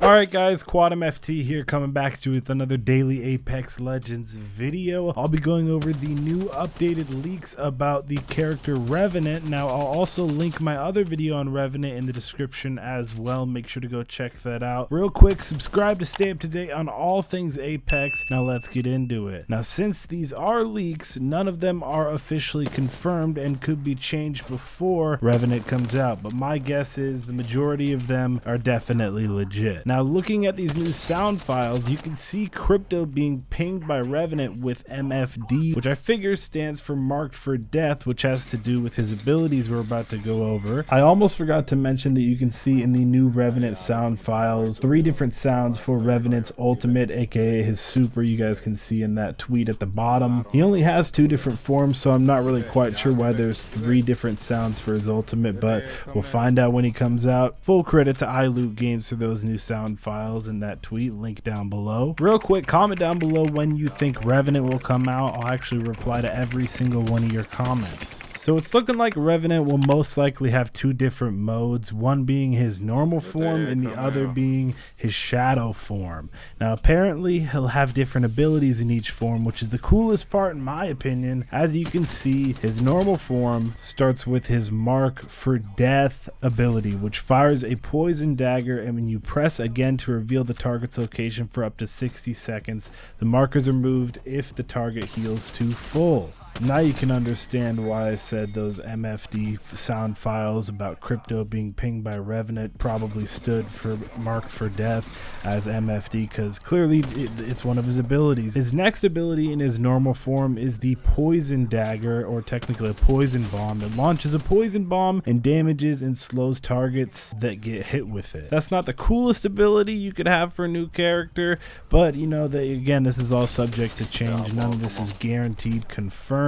Alright guys, Quantum FT here, coming back to you with another daily Apex Legends video. I'll be going over the new updated leaks about the character Revenant. Now I'll also link my other video on Revenant in the description as well. Make sure to go check that out. Real quick, subscribe to stay up to date on all things Apex. Now let's get into it. Now since these are leaks, none of them are officially confirmed and could be changed before Revenant comes out, but my guess is the majority of them are definitely legit. Now looking at these new sound files, you can see Crypto being pinged by Revenant with MFD, which I figure stands for marked for death, which has to do with his abilities we're about to go over. I almost forgot to mention that you can see in the new Revenant sound files 3 different sounds for Revenant's ultimate, aka his super. You guys can see in that tweet at the bottom. He only has 2 different forms, so I'm not really quite sure why there's 3 different sounds for his ultimate, but we'll find out when he comes out. Full credit to iLoot Games for those new sound files in that tweet, link down below. Real quick, comment down below when you think Revenant will come out. I'll actually reply to every single one of your comments. So it's looking like Revenant will most likely have 2 different modes, one being his normal form and the other being his shadow form. Now apparently he'll have different abilities in each form, which is the coolest part in my opinion. As you can see, his normal form starts with his mark for death ability, which fires a poison dagger, and when you press again to reveal the target's location for up to 60 seconds, the markers are moved if the target heals to full. Now you can understand why I said those MFD sound files about Crypto being pinged by Revenant probably stood for marked for death as MFD, because clearly it's one of his abilities. His next ability in his normal form is the poison dagger, or technically a poison bomb. It launches a poison bomb and damages and slows targets that get hit with it. That's not the coolest ability you could have for a new character, but you know that again, this is all subject to change. None of this is guaranteed confirmed.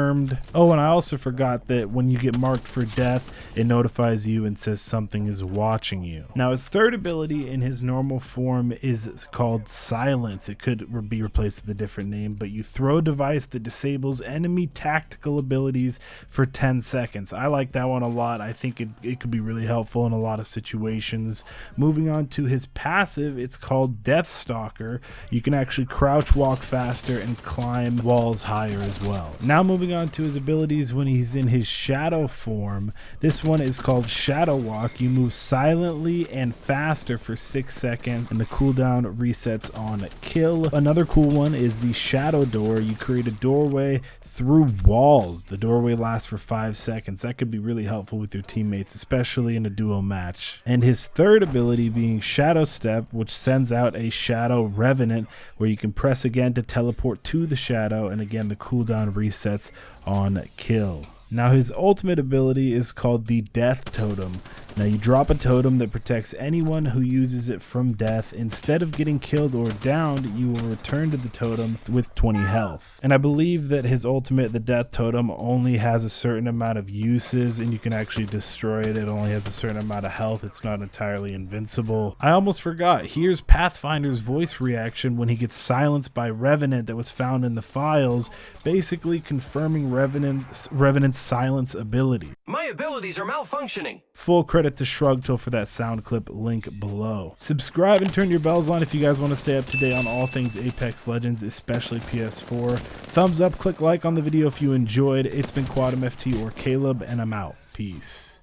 Oh, and I also forgot that when you get marked for death, it notifies you and says something is watching you. Now his third ability in his normal form is called Silence. It could be replaced with a different name, but you throw a device that disables enemy tactical abilities for 10 seconds. I like that one a lot. I think it could be really helpful in a lot of situations. Moving on to his passive, it's called Death Stalker. You can actually crouch walk faster and climb walls higher as well. Now moving on to his abilities when he's in his shadow form, this one is called Shadow Walk. You move silently and faster for 6 seconds, and the cooldown resets on kill. Another cool one is the Shadow Door. You create a doorway through walls. The doorway lasts for 5 seconds. That could be really helpful with your teammates, especially in a duo match. And his third ability being Shadow Step, which sends out a Shadow Revenant, where you can press again to teleport to the shadow, and again the cooldown resets on kill. Now his ultimate ability is called the Death Totem. Now you drop a totem that protects anyone who uses it from death. Instead of getting killed or downed, you will return to the totem with 20 health. And I believe that his ultimate, the Death Totem, only has a certain amount of uses, and you can actually destroy it. It only has a certain amount of health. It's not entirely invincible. I almost forgot. Here's Pathfinder's voice reaction when he gets silenced by Revenant that was found in the files, basically confirming Revenant's silence ability. My abilities are malfunctioning. Full credit to Shrugtool for that sound clip, link below. Subscribe and turn your bells on if you guys want to stay up to date on all things Apex Legends, especially PS4. Thumbs up, click like on the video if you enjoyed. It's been Quantum FT or Caleb, and I'm out. Peace.